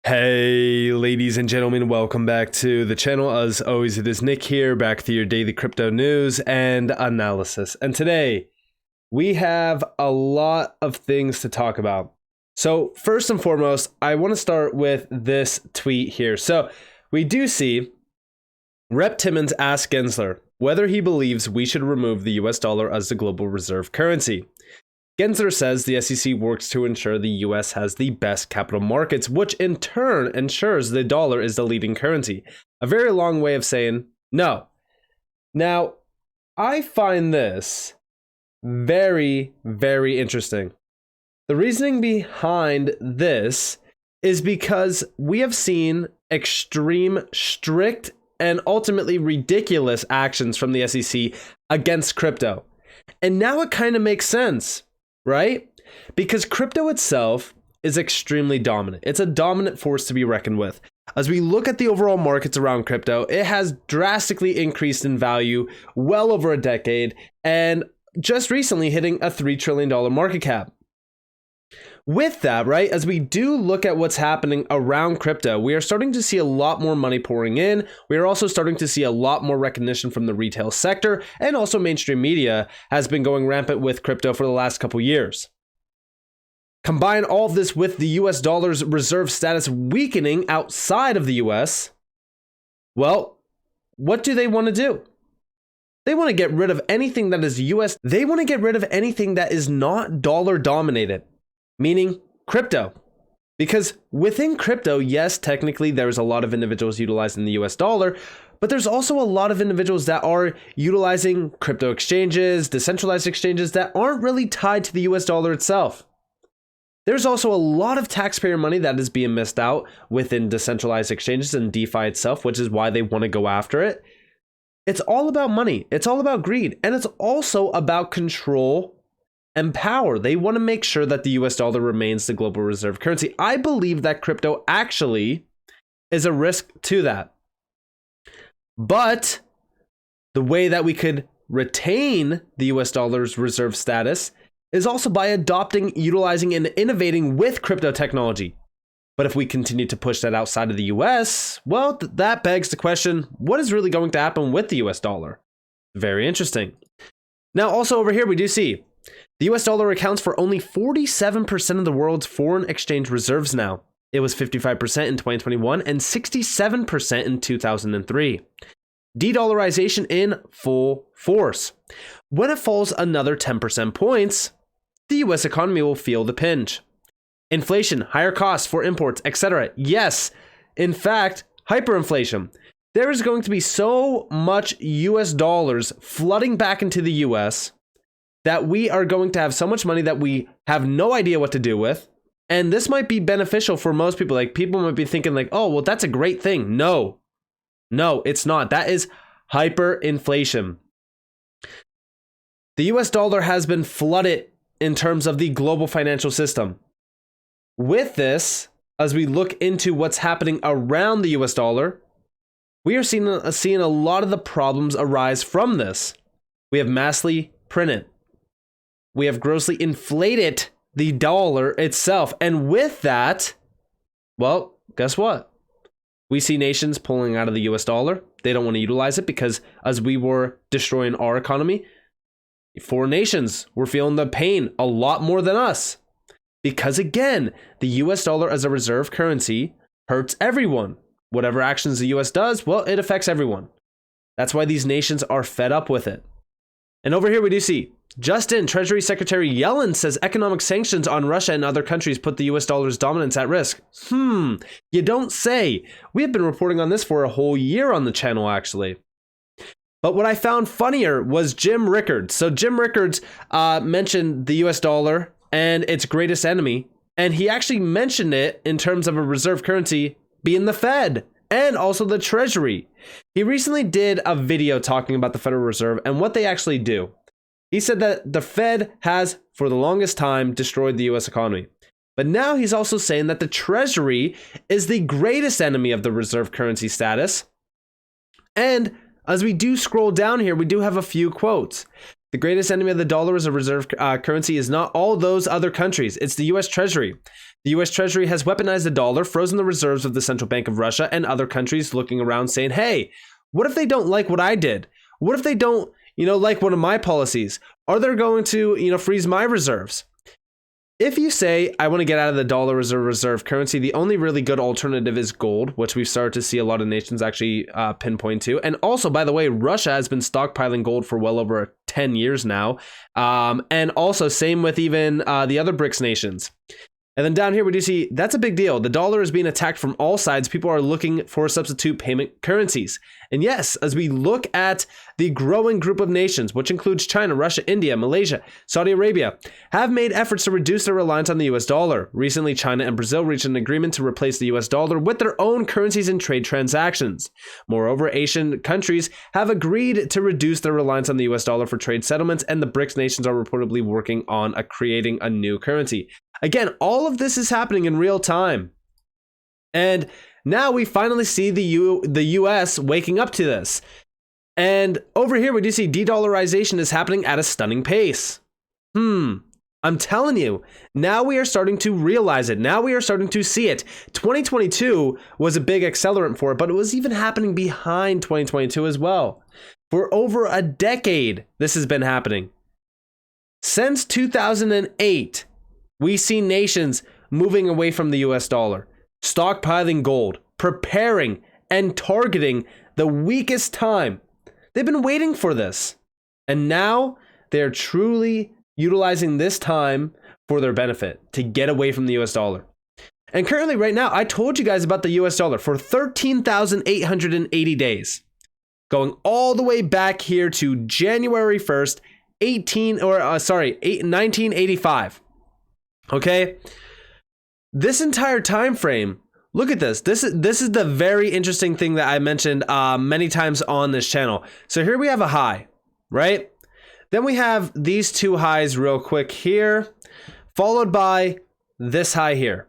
Hey ladies and gentlemen, welcome back to the channel. As always, it is Nick here, back with your daily crypto news and analysis. And today, we have a lot of things to talk about. So first and foremost, I want to start with this tweet here. So we do see Rep Timmons ask Gensler whether he believes we should remove the US dollar as the global reserve currency. Gensler says the SEC works to ensure the US has the best capital markets, which in turn ensures the dollar is the leading currency. A very long way of saying no. Now, I find this very, very interesting. The reasoning behind this is because we have seen extreme, strict, and ultimately ridiculous actions from the SEC against crypto. And now it kind of makes sense. Right? Because crypto itself is extremely dominant. It's a dominant force to be reckoned with. As we look at the overall markets around crypto, it has drastically increased in value well over a decade and just recently hitting a $3 trillion market cap. With that, right, as we do look at what's happening around crypto, we are starting to see a lot more money pouring in. We are also starting to see a lot more recognition from the retail sector, and also mainstream media has been going rampant with crypto for the last couple years. Combine all of this with the US dollar's reserve status weakening outside of the US. Well, what do they want to do? They want to get rid of anything that is US. They want to get rid of anything that is not dollar dominated. Meaning crypto. Because within crypto, yes, technically there's a lot of individuals utilizing the US dollar, but there's also a lot of individuals that are utilizing crypto exchanges, decentralized exchanges that aren't really tied to the US dollar itself. There's also a lot of taxpayer money that is being missed out within decentralized exchanges and DeFi itself, which is why they want to go after it. It's all about money. It's all about greed. And it's also about control and power. They want to make sure that the US dollar remains the global reserve currency. I believe that crypto actually is a risk to that. But the way that we could retain the US dollar's reserve status is also by adopting, utilizing, and innovating with crypto technology. But if we continue to push that outside of the US, well, that begs the question, what is really going to happen with the US dollar? Very interesting. Now, also over here, we do see the US dollar accounts for only 47% of the world's foreign exchange reserves now. It was 55% in 2021 and 67% in 2003. De-dollarization in full force. When it falls another 10% points, the US economy will feel the pinch. Inflation, higher costs for imports, etc. Yes, in fact, hyperinflation. There is going to be so much US dollars flooding back into the US that we are going to have so much money that we have no idea what to do with. And this might be beneficial for most people. Like, people might be thinking like, oh, well, that's a great thing. No, it's not. That is hyperinflation. The US dollar has been flooded in terms of the global financial system. With this, as we look into what's happening around the US dollar, we are seeing a lot of the problems arise from this. We have massively printed. We have grossly inflated the dollar itself. And with that, well, guess what? We see nations pulling out of the US dollar. They don't want to utilize it because as we were destroying our economy, foreign nations were feeling the pain a lot more than us. Because again, the US dollar as a reserve currency hurts everyone. Whatever actions the US does, well, it affects everyone. That's why these nations are fed up with it. And over here we do see Justin, Treasury Secretary Yellen says economic sanctions on Russia and other countries put the US dollar's dominance at risk. You don't say. We have been reporting on this for a whole year on the channel, actually. But what I found funnier was Jim Rickards. So Jim Rickards mentioned the US dollar and its greatest enemy. And he actually mentioned it in terms of a reserve currency being the Fed and also the Treasury. He recently did a video talking about the Federal Reserve and what they actually do. He said that the Fed has, for the longest time, destroyed the US economy. But now he's also saying that the Treasury is the greatest enemy of the reserve currency status. And as we do scroll down here, we do have a few quotes. The greatest enemy of the dollar as a reserve currency is not all those other countries. It's the US Treasury. The US Treasury has weaponized the dollar, frozen the reserves of the Central Bank of Russia and other countries looking around saying, hey, what if they don't like what I did? What if they don't, like one of my policies? Are they going to, freeze my reserves? If you say, I want to get out of the dollar as a reserve currency, the only really good alternative is gold, which we've started to see a lot of nations actually pinpoint to. And also, by the way, Russia has been stockpiling gold for well over 10 years now. And also, same with even the other BRICS nations. And then down here, we do see that's a big deal. The dollar is being attacked from all sides. People are looking for substitute payment currencies. And yes, as we look at the growing group of nations, which includes China, Russia, India, Malaysia, Saudi Arabia, have made efforts to reduce their reliance on the US dollar. Recently, China and Brazil reached an agreement to replace the US dollar with their own currencies in trade transactions. Moreover, Asian countries have agreed to reduce their reliance on the US dollar for trade settlements, and the BRICS nations are reportedly working on creating a new currency. Again, all of this is happening in real time. And now we finally see the US waking up to this. And over here, we do see de-dollarization is happening at a stunning pace. I'm telling you, now we are starting to realize it. Now we are starting to see it. 2022 was a big accelerant for it, but it was even happening behind 2022 as well. For over a decade, this has been happening. Since 2008, we see nations moving away from the US dollar, stockpiling gold, preparing and targeting the weakest time. They've been waiting for this. And now they're truly utilizing this time for their benefit to get away from the US dollar. And currently right now, I told you guys about the US dollar for 13,880 days, going all the way back here to January 1st, 1985. Okay, this entire time frame, look at this. This is the very interesting thing that I mentioned many times on this channel. So here we have a high, right? Then we have these two highs real quick here, followed by this high here.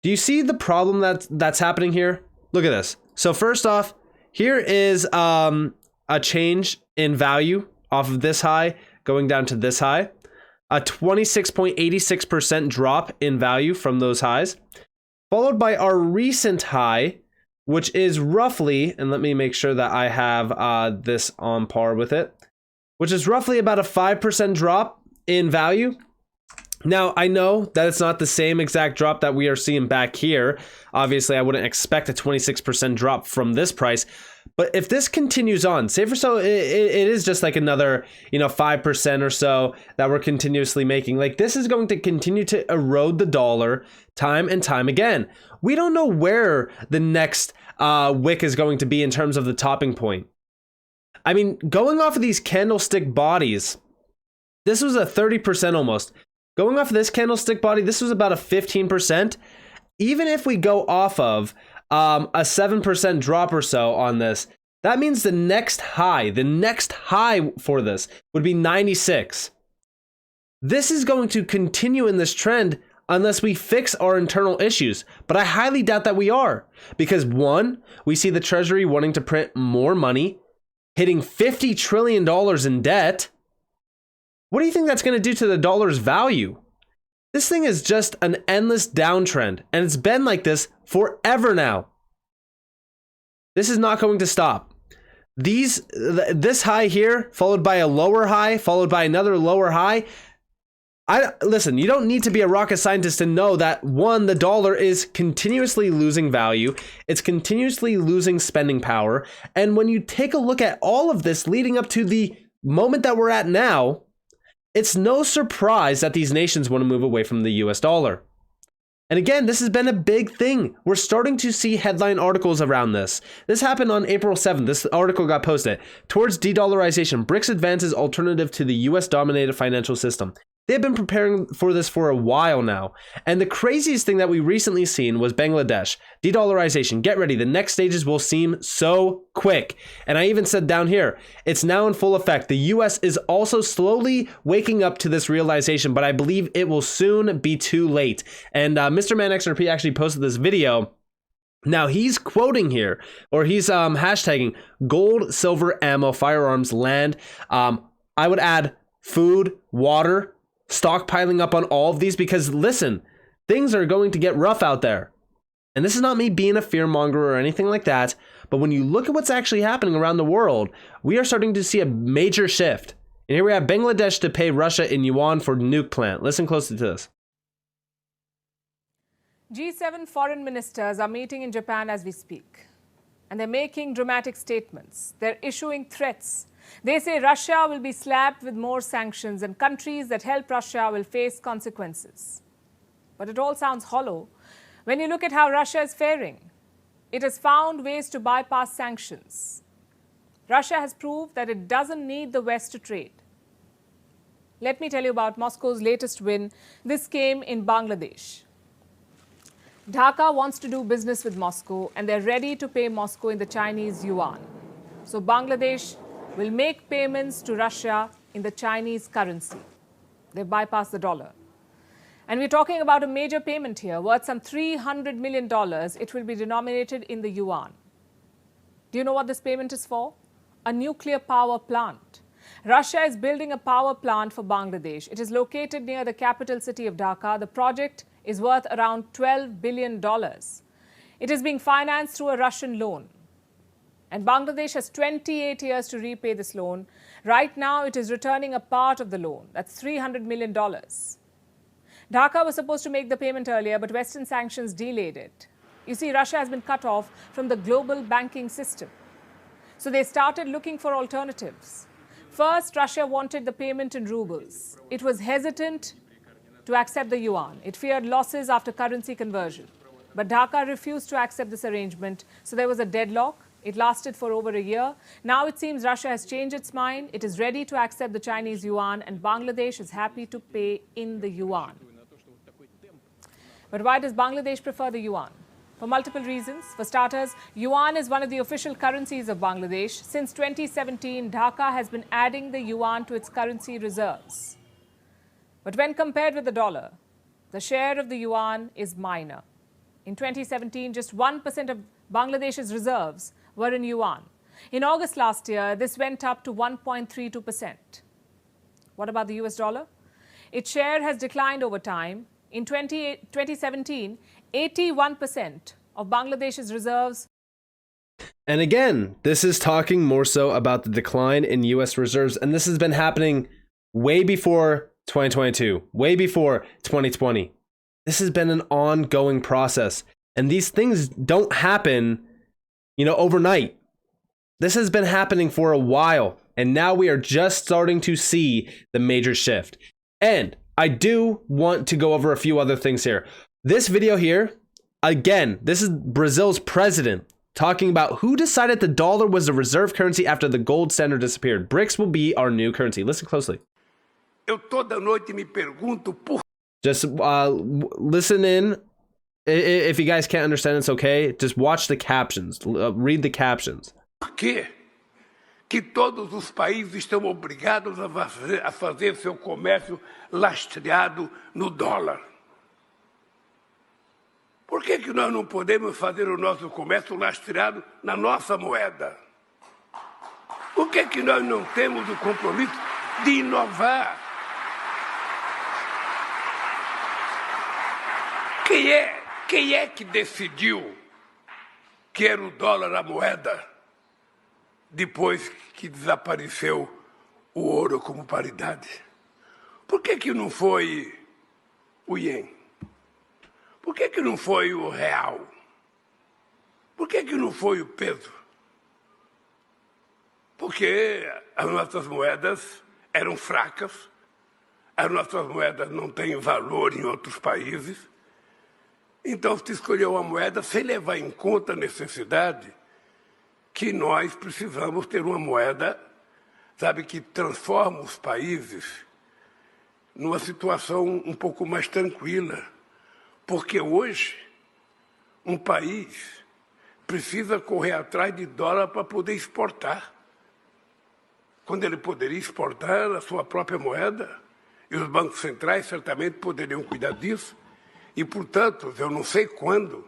Do you see the problem that's happening here? Look at this. So first off, here is a change in value off of this high going down to this high. A 26.86% drop in value from those highs, followed by our recent high, which is roughly, and let me make sure that I have this on par with it, which is roughly about a 5% drop in value. Now, I know that it's not the same exact drop that we are seeing back here. Obviously, I wouldn't expect a 26% drop from this price. But if this continues on, say for so, it is just like another, 5% or so that we're continuously making. Like, this is going to continue to erode the dollar time and time again. We don't know where the next wick is going to be in terms of the topping point. I mean, going off of these candlestick bodies, this was a 30% almost. Going off of this candlestick body, this was about a 15%. Even if we go off of a 7% drop or so on this, that means the next high for this would be 96. This is going to continue in this trend unless we fix our internal issues. But I highly doubt that we are. Because one, we see the Treasury wanting to print more money, hitting $50 trillion in debt. What do you think that's going to do to the dollar's value? This thing is just an endless downtrend, and it's been like this forever now. This is not going to stop. This high here, followed by a lower high, followed by another lower high. Listen, you don't need to be a rocket scientist to know that, one, the dollar is continuously losing value. It's continuously losing spending power. And when you take a look at all of this leading up to the moment that we're at now, it's no surprise that these nations want to move away from the US dollar. And again, this has been a big thing. We're starting to see headline articles around this. This happened on April 7th. This article got posted. Towards de-dollarization, BRICS advances alternative to the US-dominated financial system. They've been preparing for this for a while now. And the craziest thing that we recently seen was Bangladesh. De-dollarization. Get ready. The next stages will seem so quick. And I even said down here, it's now in full effect. The US is also slowly waking up to this realization, but I believe it will soon be too late. And Mr. Man XRP actually posted this video. Now he's quoting here, or he's hashtagging gold, silver, ammo, firearms, land. I would add food, water, stockpiling up on all of these, because listen, things are going to get rough out there. And this is not me being a fearmonger or anything like that, but when you look at what's actually happening around the world, we are starting to see a major shift. And here we have Bangladesh to pay Russia in yuan for nuke plant. Listen closely to this. G7 foreign ministers are meeting in Japan as we speak. And they're making dramatic statements. They're issuing threats. They say Russia will be slapped with more sanctions and countries that help Russia will face consequences. But it all sounds hollow when you look at how Russia is faring. It has found ways to bypass sanctions. Russia has proved that it doesn't need the West to trade. Let me tell you about Moscow's latest win. This came in Bangladesh. Dhaka wants to do business with Moscow and they're ready to pay Moscow in the Chinese yuan. So Bangladesh will make payments to Russia in the Chinese currency. They've bypassed the dollar. And we're talking about a major payment here worth some $300 million. It will be denominated in the yuan. Do you know what this payment is for? A nuclear power plant. Russia is building a power plant for Bangladesh. It is located near the capital city of Dhaka. The project is worth around $12 billion. It is being financed through a Russian loan. And Bangladesh has 28 years to repay this loan. Right now, it is returning a part of the loan. That's $300 million. Dhaka was supposed to make the payment earlier, but Western sanctions delayed it. You see, Russia has been cut off from the global banking system. So they started looking for alternatives. First, Russia wanted the payment in rubles. It was hesitant to accept the yuan. It feared losses after currency conversion. But Dhaka refused to accept this arrangement, so there was a deadlock. It lasted for over a year. Now it seems Russia has changed its mind. It is ready to accept the Chinese yuan, and Bangladesh is happy to pay in the yuan. But why does Bangladesh prefer the yuan? For multiple reasons. For starters, yuan is one of the official currencies of Bangladesh. Since 2017, Dhaka has been adding the yuan to its currency reserves. But when compared with the dollar, the share of the yuan is minor. In 2017, just 1% of Bangladesh's reserves were in yuan. In August last year, this went up to 1.32%. What about the US dollar? Its share has declined over time. In 2017, 81% of Bangladesh's reserves. And again, this is talking more so about the decline in US reserves. And this has been happening way before 2022, way before 2020. This has been an ongoing process. And these things don't happen, overnight. This has been happening for a while. And now we are just starting to see the major shift. And I do want to go over a few other things here. This video here, again, this is Brazil's president talking about who decided the dollar was the reserve currency after the gold standard disappeared. BRICS will be our new currency. Listen closely. Eu toda noite me pergunto por... Just listen in. If you guys can't understand, it's okay. Just watch the captions. Read the captions. Por quê que todos os países estão obrigados a fazer seu comércio lastreado no dólar? Por que nós não podemos fazer o nosso comércio lastreado na nossa moeda? Por que nós não temos o compromisso de inovar? Quem é que decidiu que era o dólar a moeda depois que desapareceu o ouro como paridade? Por que não foi o ien? Por que não foi o real? Por que não foi o peso? Porque as nossas moedas eram fracas, as nossas moedas não têm valor em outros países. Então, se escolheu uma moeda sem levar em conta a necessidade que nós precisamos ter uma moeda, que transforma os países numa situação um pouco mais tranquila. Porque hoje, um país precisa correr atrás de dólar para poder exportar. Quando ele poderia exportar a sua própria moeda, e os bancos centrais certamente poderiam cuidar disso. E, portanto, eu não sei quando,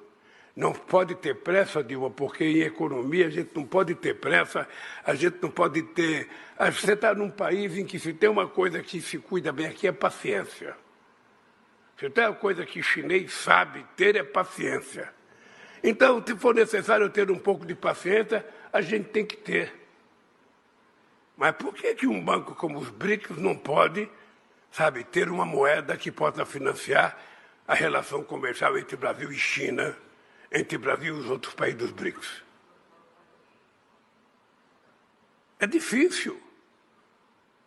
não pode ter pressa, Dilma, porque em economia a gente não pode ter pressa, a gente não pode ter... Você está num país em que se tem uma coisa que se cuida bem aqui é paciência. Se tem uma coisa que o chinês sabe ter é paciência. Então, se for necessário ter um pouco de paciência, a gente tem que ter. Mas por que um banco como os BRICS não pode, sabe, ter uma moeda que possa financiar a relação comercial entre Brasil e China, entre Brasil e os outros países dos BRICS? É difícil,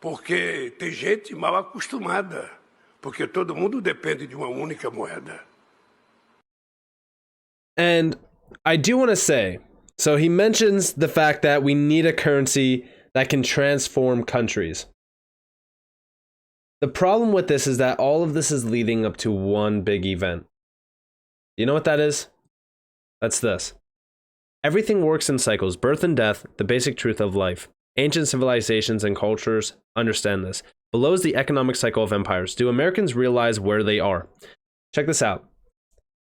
porque tem gente mal acostumada, porque todo mundo depende de uma única moeda. And I do want to say, so he mentions the fact that we need a currency that can transform countries. The problem with this is that all of this is leading up to one big event. You know what that is? That's this. Everything works in cycles, birth and death, the basic truth of life. Ancient civilizations and cultures understand this. Below is the economic cycle of empires. Do Americans realize where they are? Check this out.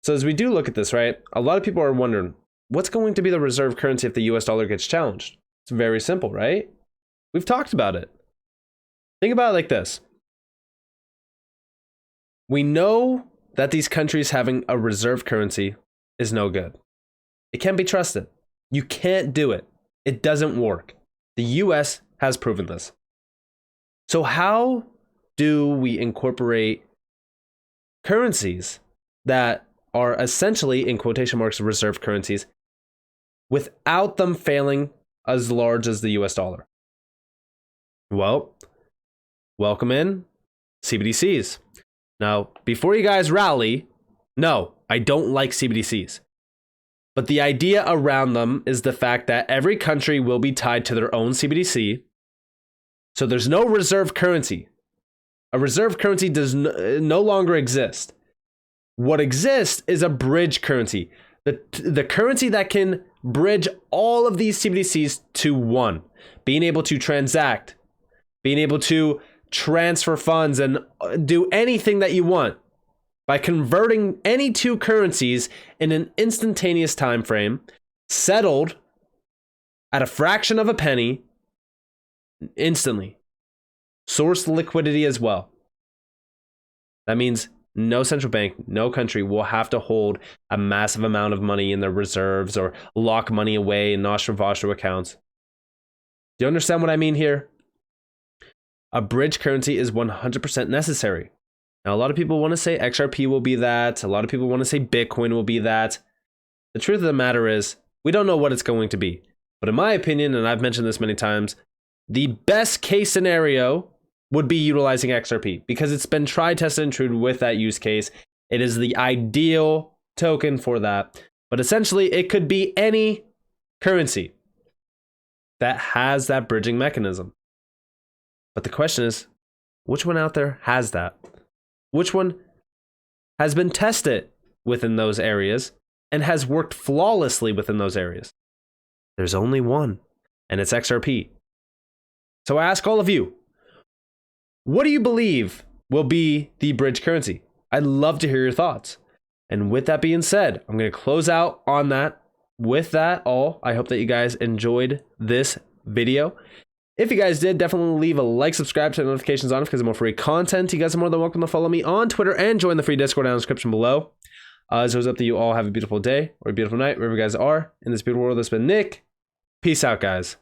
So as we do look at this, right, a lot of people are wondering, what's going to be the reserve currency if the US dollar gets challenged? It's very simple, right? We've talked about it. Think about it like this. We know that these countries having a reserve currency is no good. It can't be trusted. You can't do it. It doesn't work. The US has proven this. So how do we incorporate currencies that are essentially, in quotation marks, reserve currencies without them failing as large as the US dollar? Well, welcome in CBDCs. Now, before you guys rally, no, I don't like CBDCs. But the idea around them is the fact that every country will be tied to their own CBDC. So there's no reserve currency. A reserve currency does no longer exist. What exists is a bridge currency. The currency that can bridge all of these CBDCs to one. Being able to transact, being able to transfer funds and do anything that you want by converting any two currencies in an instantaneous time frame, settled at a fraction of a penny instantly. Source liquidity as well. That means no central bank, no country will have to hold a massive amount of money in their reserves or lock money away in nostro vostro accounts. Do you understand what I mean here? A bridge currency is 100% necessary. Now, a lot of people want to say XRP will be that. A lot of people want to say Bitcoin will be that. The truth of the matter is, we don't know what it's going to be. But in my opinion, and I've mentioned this many times, the best case scenario would be utilizing XRP because it's been tried, tested, and true with that use case. It is the ideal token for that. But essentially, it could be any currency that has that bridging mechanism. But the question is, which one out there has that? Which one has been tested within those areas and has worked flawlessly within those areas? There's only one, and it's XRP. So I ask all of you, what do you believe will be the bridge currency? I'd love to hear your thoughts. And with that being said, I'm going to close out on that. With that all, I hope that you guys enjoyed this video. If you guys did, definitely leave a like, subscribe, turn notifications on because of more free content. You guys are more than welcome to follow me on Twitter and join the free Discord down in the description below. As always, up to you all. Have a beautiful day or a beautiful night, wherever you guys are in this beautiful world. That's been Nick. Peace out, guys.